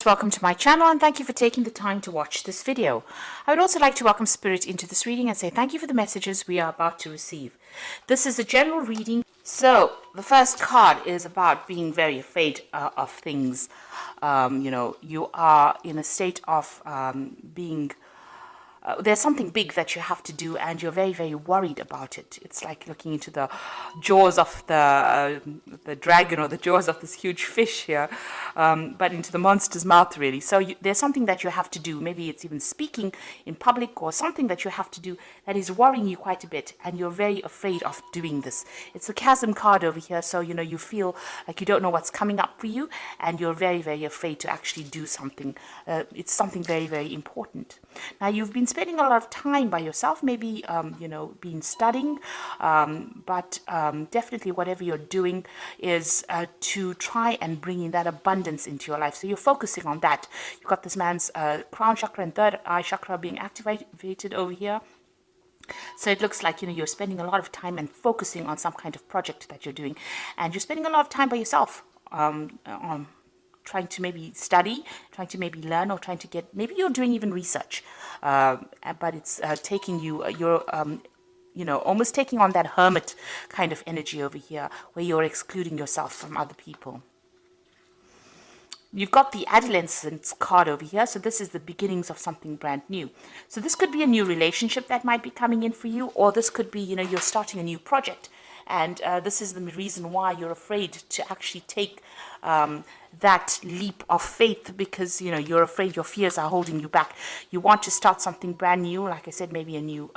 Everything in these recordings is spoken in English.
Welcome to my channel and thank you for taking the time to watch this video. I would also like to welcome Spirit into this reading and say thank you for the messages we are about to receive. This is a general reading. So the first card is about being very afraid of things. You are in a state of being there's something big that you have to do and you're very, very worried about it. It's like looking into the jaws of the dragon or the jaws of this huge fish here, but into the monster's mouth, really. So there's something that you have to do. Maybe it's even speaking in public or something that you have to do that is worrying you quite a bit, and you're very afraid of doing this. It's the chasm card over here, so you feel like you don't know what's coming up for you, and you're very, very afraid to actually do something. It's something very, very important. Now, you've been spending a lot of time by yourself, maybe, been studying, but definitely whatever you're doing is to try and bring in that abundance into your life. So you're focusing on that. You've got this man's crown chakra and third eye chakra being activated over here. So it looks like, you're spending a lot of time and focusing on some kind of project that you're doing. And you're spending a lot of time by yourself on trying to maybe study, trying to maybe learn, or trying to get, maybe you're doing even research, but it's taking you, you're almost taking on that hermit kind of energy over here, where you're excluding yourself from other people. You've got the adolescence card over here, so this is the beginnings of something brand new. So this could be a new relationship that might be coming in for you, or this could be, you're starting a new project. And this is the reason why you're afraid to actually take that leap of faith, because you're afraid your fears are holding you back. You want to start something brand new, like I said, maybe a new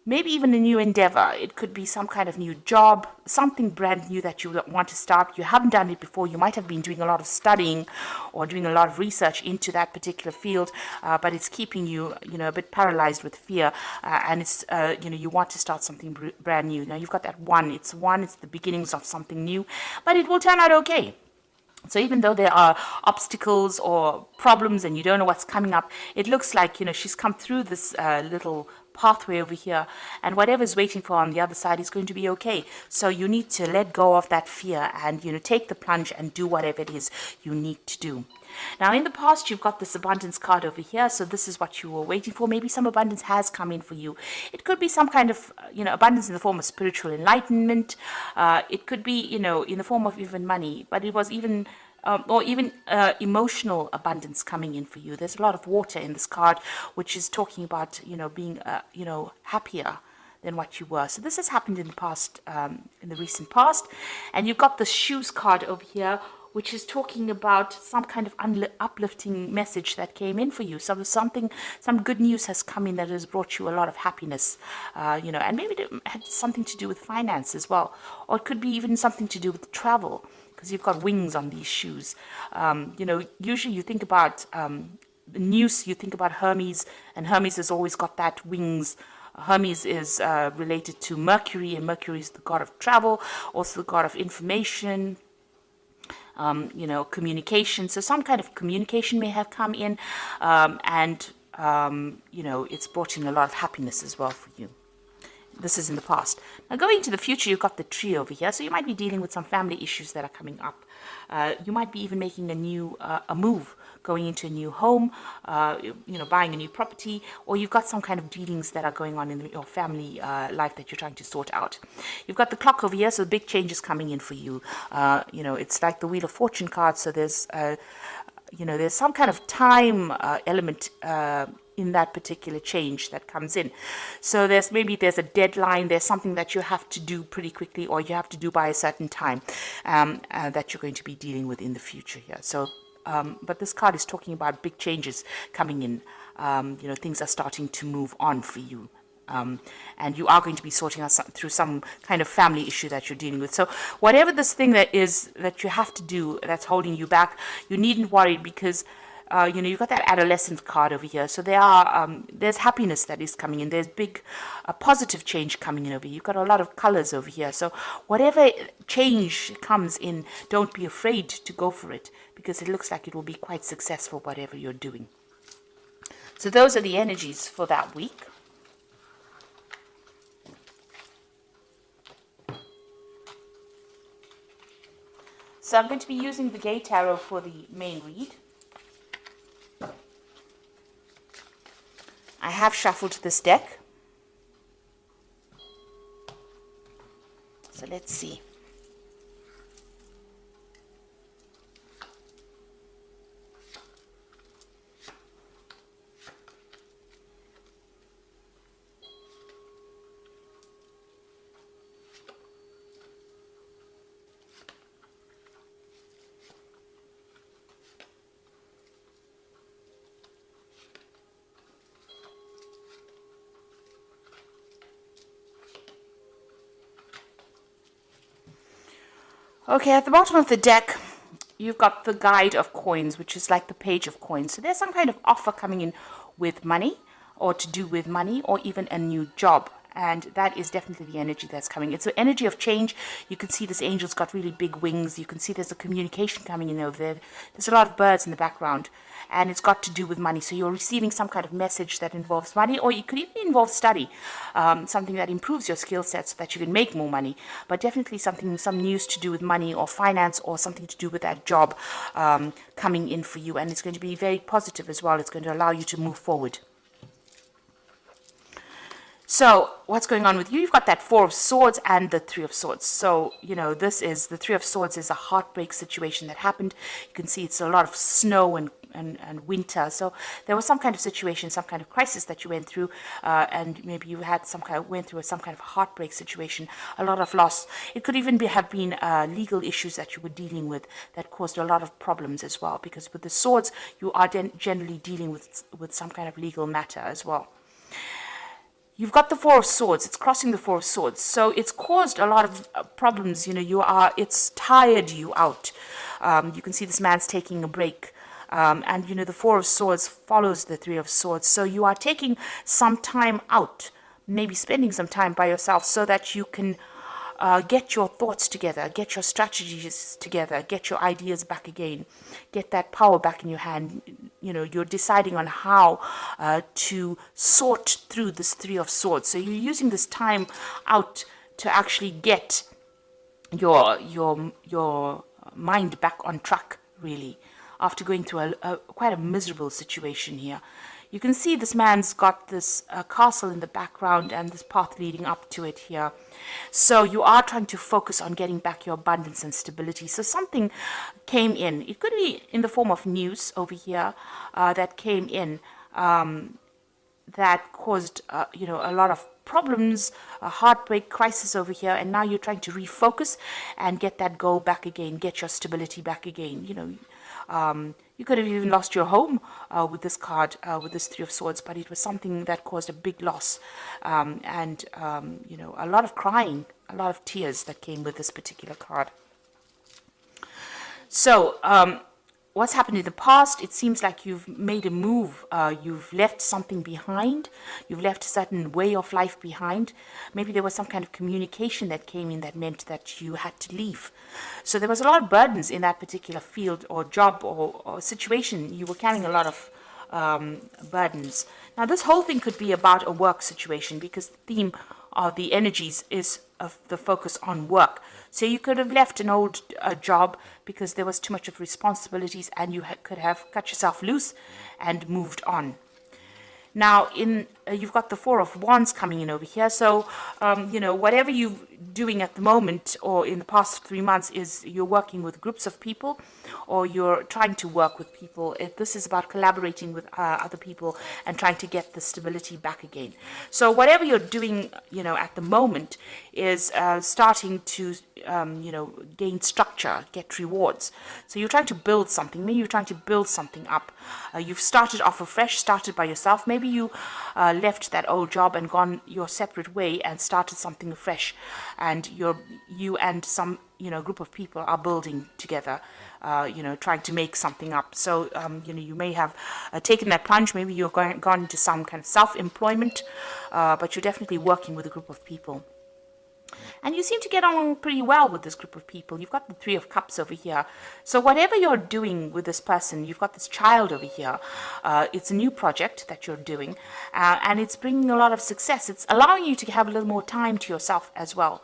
maybe even a new endeavor. It could be some kind of new job, something brand new that you want to start. You haven't done it before. You might have been doing a lot of studying or doing a lot of research into that particular field, but it's keeping you, a bit paralyzed with fear. And it's, you want to start something brand new. Now you've got that one. It's the beginnings of something new, but it will turn out okay. So even though there are obstacles or problems and you don't know what's coming up, it looks like, she's come through this little pathway over here, and whatever's waiting for on the other side is going to be okay. So you need to let go of that fear and, take the plunge and do whatever it is you need to do. Now, in the past, you've got this abundance card over here. So this is what you were waiting for. Maybe some abundance has come in for you. It could be some kind of, abundance in the form of spiritual enlightenment. It could be, in the form of even money, but it was even or even emotional abundance coming in for you. There's a lot of water in this card, which is talking about, being, happier than what you were. So this has happened in the past, in the recent past. And you've got the shoes card over here, which is talking about some kind of uplifting message that came in for you. So some good news has come in that has brought you a lot of happiness, and maybe it had something to do with finance as well. Or it could be even something to do with travel, because you've got wings on these shoes. Usually you think about the news, you think about Hermes, and Hermes has always got that wings. Hermes is related to Mercury, and Mercury is the god of travel, also the god of information, communication. So some kind of communication may have come in, and it's brought in a lot of happiness as well for you. This is in the past. Now, going into the future, you've got the tree over here. So you might be dealing with some family issues that are coming up. You might be even making a move, going into a new home, buying a new property, or you've got some kind of dealings that are going on in your family life that you're trying to sort out. You've got the clock over here, so big changes coming in for you. It's like the Wheel of Fortune card. So there's, there's some kind of time element in that particular change that comes in. So there's a deadline, there's something that you have to do pretty quickly, or you have to do by a certain time, that you're going to be dealing with in the future here. So but this card is talking about big changes coming in. Things are starting to move on for you. And you are going to be sorting out through some kind of family issue that you're dealing with. So whatever this thing that is that you have to do that's holding you back, you needn't worry, because you've got that adolescent card over here. So there's happiness that is coming in. There's big positive change coming in over here. You've got a lot of colors over here. So whatever change comes in, don't be afraid to go for it, because it looks like it will be quite successful, whatever you're doing. So those are the energies for that week. So I'm going to be using the Gay Tarot for the main read. I have shuffled this deck. So let's see. Okay, at the bottom of the deck, you've got the guide of coins, which is like the page of coins. So there's some kind of offer coming in with money, or to do with money, or even a new job. And that is definitely the energy that's coming. It's an energy of change. You can see this angel's got really big wings. You can see there's a communication coming in over there. There's a lot of birds in the background. And it's got to do with money. So you're receiving some kind of message that involves money, or it could even involve study, something that improves your skill set so that you can make more money. But definitely some news to do with money or finance, or something to do with that job coming in for you. And it's going to be very positive as well. It's going to allow you to move forward. So what's going on with you? You've got that Four of Swords and the Three of Swords. So, this is the Three of Swords is a heartbreak situation that happened. You can see it's a lot of snow and winter. So there was some kind of situation, some kind of crisis that you went through, and maybe you had went through some kind of heartbreak situation, a lot of loss. It could even have been legal issues that you were dealing with that caused a lot of problems as well. Because with the swords, you are generally dealing with some kind of legal matter as well. You've got the Four of Swords. It's crossing the Four of Swords. So it's caused a lot of problems. It's tired you out. You can see this man's taking a break. And the Four of Swords follows the Three of Swords. So you are taking some time out, maybe spending some time by yourself so that you can get your thoughts together, get your strategies together, get your ideas back again, get that power back in your hand. You're deciding on how to sort through this Three of Swords. So you're using this time out to actually get your mind back on track, really, after going through quite a miserable situation here. You can see this man's got this castle in the background and this path leading up to it here. So you are trying to focus on getting back your abundance and stability. So something came in. It could be in the form of news over here that came in that caused, a lot of problems, a heartbreak crisis over here. And now you're trying to refocus and get that goal back again, get your stability back again. You could have even lost your home with this card, with this Three of Swords, but it was something that caused a big loss and a lot of crying, a lot of tears that came with this particular card. So what's happened in the past? It seems like you've made a move. You've left something behind. You've left a certain way of life behind. Maybe there was some kind of communication that came in that meant that you had to leave. So there was a lot of burdens in that particular field or job or situation. You were carrying a lot of burdens. Now, this whole thing could be about a work situation because the theme of the energies is of the focus on work. So you could have left an old job because there was too much of responsibilities and you could have cut yourself loose and moved on. Now, you've got the Four of Wands coming in over here. So, whatever you're doing at the moment or in the past 3 months is you're working with groups of people or you're trying to work with people. This is about collaborating with other people and trying to get the stability back again. So whatever you're doing, at the moment is starting to, gain structure, get rewards. So you're trying to build something. Maybe you're trying to build something up. You've started off afresh, started by yourself. Maybe you left that old job and gone your separate way and started something afresh. And you and some group of people are building together, trying to make something up. So you may have taken that plunge. Maybe you're gone into some kind of self-employment, but you're definitely working with a group of people. And you seem to get on pretty well with this group of people. You've got the Three of Cups over here. So whatever you're doing with this person, you've got this child over here. It's a new project that you're doing, and it's bringing a lot of success. It's allowing you to have a little more time to yourself as well.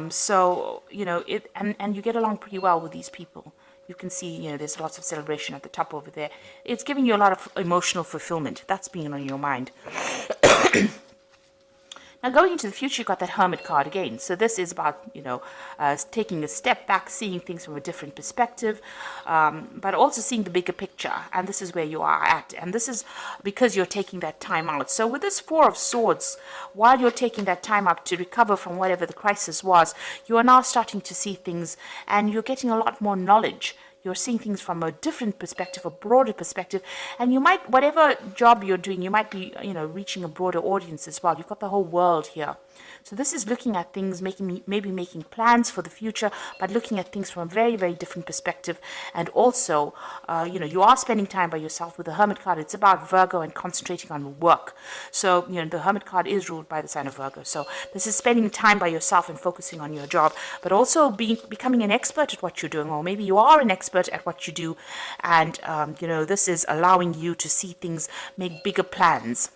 So, and you get along pretty well with these people. You can see, there's lots of celebration at the top over there. It's giving you a lot of emotional fulfillment. That's being on your mind. Now, going into the future, you've got that Hermit card again. So this is about, taking a step back, seeing things from a different perspective, but also seeing the bigger picture. And this is where you are at. And this is because you're taking that time out. So with this Four of Swords, while you're taking that time out to recover from whatever the crisis was, you are now starting to see things, and you're getting a lot more knowledge. You're seeing things from a different perspective, a broader perspective, and you might, whatever job you're doing, you might be, reaching a broader audience as well. You've got the whole world here. So this is looking at things, maybe making plans for the future, but looking at things from a very, very different perspective. And also, you are spending time by yourself. With the Hermit card, it's about Virgo and concentrating on work. So, the Hermit card is ruled by the sign of Virgo. So this is spending time by yourself and focusing on your job, but also becoming an expert at what you're doing, or maybe you are an expert at what you do. And, this is allowing you to see things, make bigger plans.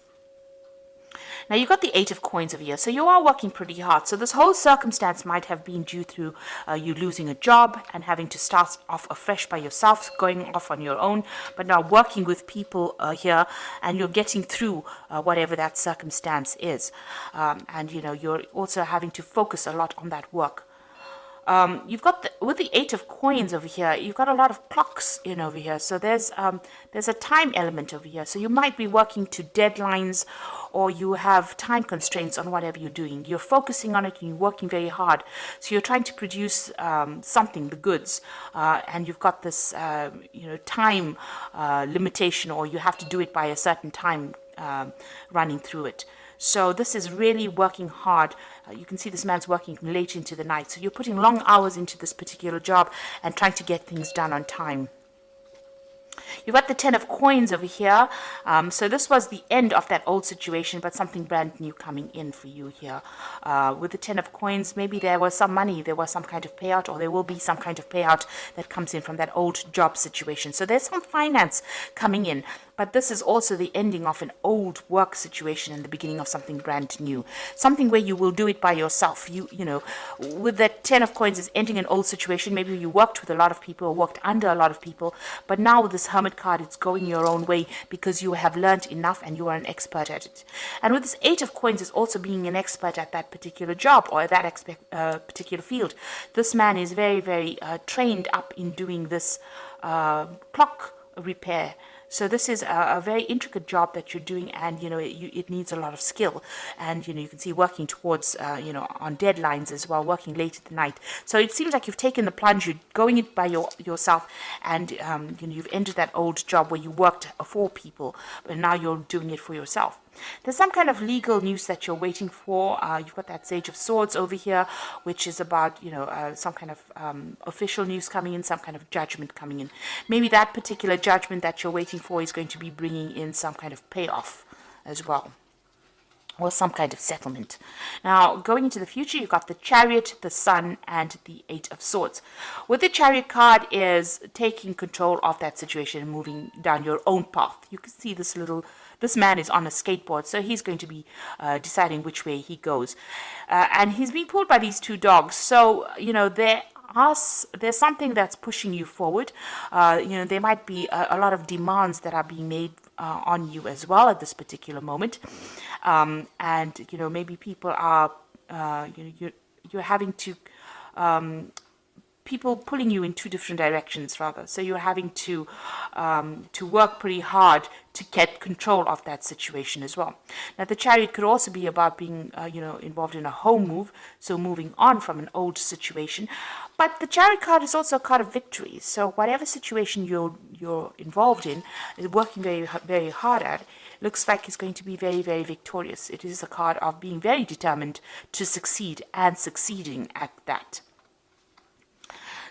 Now, you've got the Eight of Coins over here, so you are working pretty hard. So this whole circumstance might have been due through you losing a job and having to start off afresh by yourself, going off on your own, but now working with people here, and you're getting through whatever that circumstance is. And, you're also having to focus a lot on that work. You've got with the Eight of Coins over here, you've got a lot of clocks in over here. So there's a time element over here. So you might be working to deadlines, or you have time constraints on whatever you're doing. You're focusing on it and you're working very hard. So you're trying to produce something, the goods, and you've got this time limitation, or you have to do it by a certain time running through it. So this is really working hard. You can see this man's working late into the night. So you're putting long hours into this particular job and trying to get things done on time. You've got the Ten of Coins over here. So this was the end of that old situation, but something brand new coming in for you here. With the Ten of Coins, maybe there was some money, there was some kind of payout, or there will be some kind of payout that comes in from that old job situation. So there's some finance coming in. But this is also the ending of an old work situation and the beginning of something brand new. Something where you will do it by yourself. With that Ten of Coins is ending an old situation. Maybe you worked with a lot of people or worked under a lot of people. But now with this Hermit card, it's going your own way because you have learned enough and you are an expert at it. And with this Eight of Coins is also being an expert at that particular job or that particular field. This man is very, very trained up in doing this clock repair. So this is a very intricate job that you're doing, and it needs a lot of skill. And you can see working towards on deadlines as well, working late at the night. So it seems like you've taken the plunge, you're going it by yourself, and you've entered that old job where you worked for people, but now you're doing it for yourself. There's some kind of legal news that you're waiting for. You've got that Sage of Swords over here, which is about, some kind of official news coming in, some kind of judgment coming in. Maybe that particular judgment that you're waiting for is going to be bringing in some kind of payoff as well, or some kind of settlement. Now, going into the future, you've got the Chariot, the Sun, and the Eight of Swords. With the Chariot card is taking control of that situation and moving down your own path. You can see this man is on a skateboard, so he's going to be deciding which way he goes. And he's being pulled by these two dogs. So, there's something that's pushing you forward. There might be a lot of demands that are being made on you as well at this particular moment. And, maybe people are, you're having to, people pulling you in two different directions, rather. So you're having to work pretty hard to get control of that situation as well. Now, the Chariot could also be about being, involved in a home move, so moving on from an old situation. But the Chariot card is also a card of victory. So whatever situation you're involved in, working very, very hard at, looks like it's going to be very, very victorious. It is a card of being very determined to succeed and succeeding at that.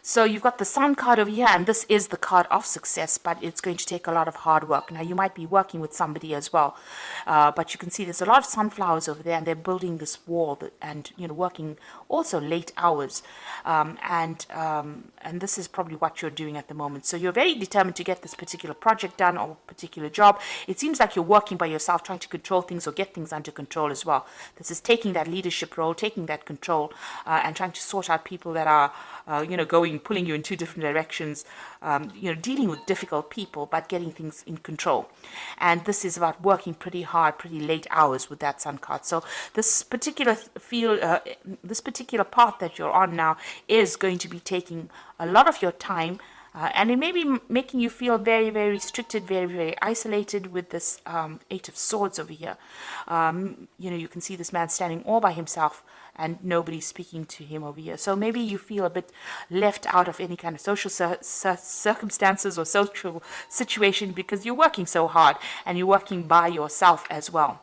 So you've got the Sun card over here, and this is the card of success, but it's going to take a lot of hard work. Now, you might be working with somebody as well, but you can see there's a lot of sunflowers over there, and they're building this wall and, working also late hours. And this is probably what you're doing at the moment. So you're very determined to get this particular project done or particular job. It seems like you're working by yourself, trying to control things or get things under control as well. This is taking that leadership role, taking that control, and trying to sort out people that are, pulling you in two different directions, dealing with difficult people, but getting things in control. And this is about working pretty hard, pretty late hours with that sun card. So this particular this particular path that you're on now is going to be taking a lot of your time, and it may be making you feel very, very restricted, very, very isolated with this Eight of Swords over here. You can see this man standing all by himself and nobody speaking to him over here. So maybe you feel a bit left out of any kind of social circumstances or social situation because you're working so hard and you're working by yourself as well.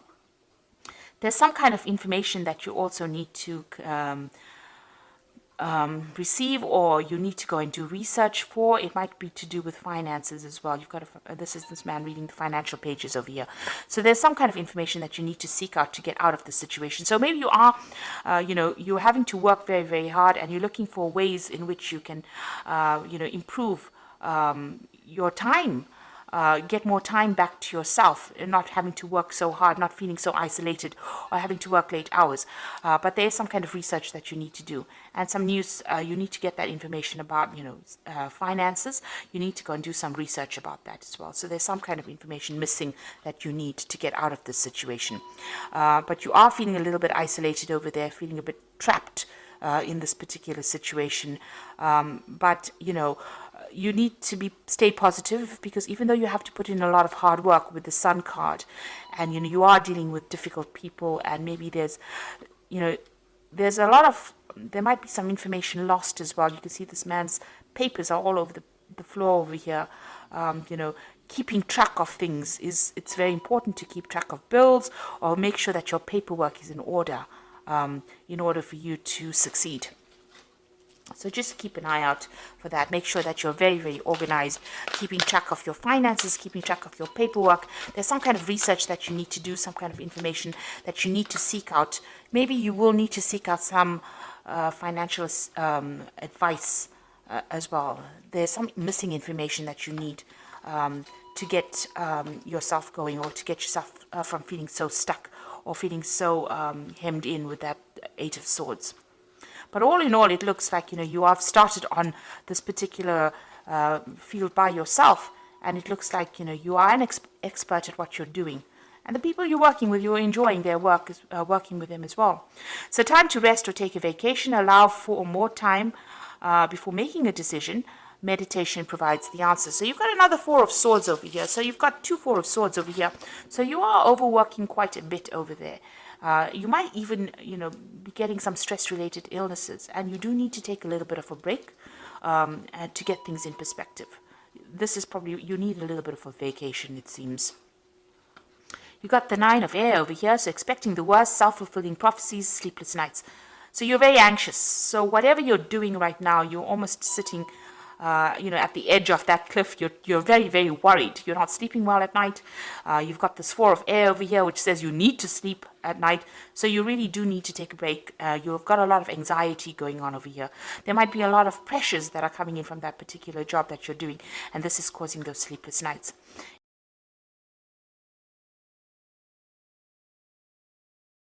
There's some kind of information that you also need to receive, or you need to go and do research for. It might be to do with finances as well. You've got this is this man reading the financial pages over here. So there's some kind of information that you need to seek out to get out of the situation. So maybe you are, you're having to work very, very hard, and you're looking for ways in which you can, improve your time. Get more time back to yourself, and not having to work so hard, not feeling so isolated, or having to work late hours. But there is some kind of research that you need to do, and some news. You need to get that information about, finances. You need to go and do some research about that as well. So there's some kind of information missing that you need to get out of this situation. But you are feeling a little bit isolated over there, feeling a bit trapped in this particular situation. But you need to stay positive, because even though you have to put in a lot of hard work with the Sun card, and you are dealing with difficult people, and maybe there might be some information lost as well. You can see this man's papers are all over the floor over here. Keeping track of things it's very important to keep track of bills, or make sure that your paperwork is in order for you to succeed. So just keep an eye out for that. Make sure that you're very, very organized, keeping track of your finances, keeping track of your paperwork. There's some kind of research that you need to do, some kind of information that you need to seek out. Maybe you will need to seek out some financial advice as well. There's some missing information that you need to get yourself going, or to get yourself from feeling so stuck or feeling so hemmed in with that Eight of Swords. But all in all, it looks like, you have started on this particular field by yourself, and it looks like, you are an expert at what you're doing. And the people you're working with, you're enjoying their work, working with them as well. So time to rest or take a vacation. Allow for more time before making a decision. Meditation provides the answer. So you've got another Four of Swords over here. So you've got two Four of Swords over here. So you are overworking quite a bit over there. You might even, be getting some stress-related illnesses, and you do need to take a little bit of a break and to get things in perspective. This is probably, you need a little bit of a vacation, it seems. You got the Nine of Air over here, so expecting the worst, self-fulfilling prophecies, sleepless nights. So you're very anxious. So whatever you're doing right now, you're almost sitting at the edge of that cliff. You're very, very worried. You're not sleeping well at night. You've got this Four of Air over here, which says you need to sleep at night. So you really do need to take a break. You've got a lot of anxiety going on over here. There might be a lot of pressures that are coming in from that particular job that you're doing, and this is causing those sleepless nights.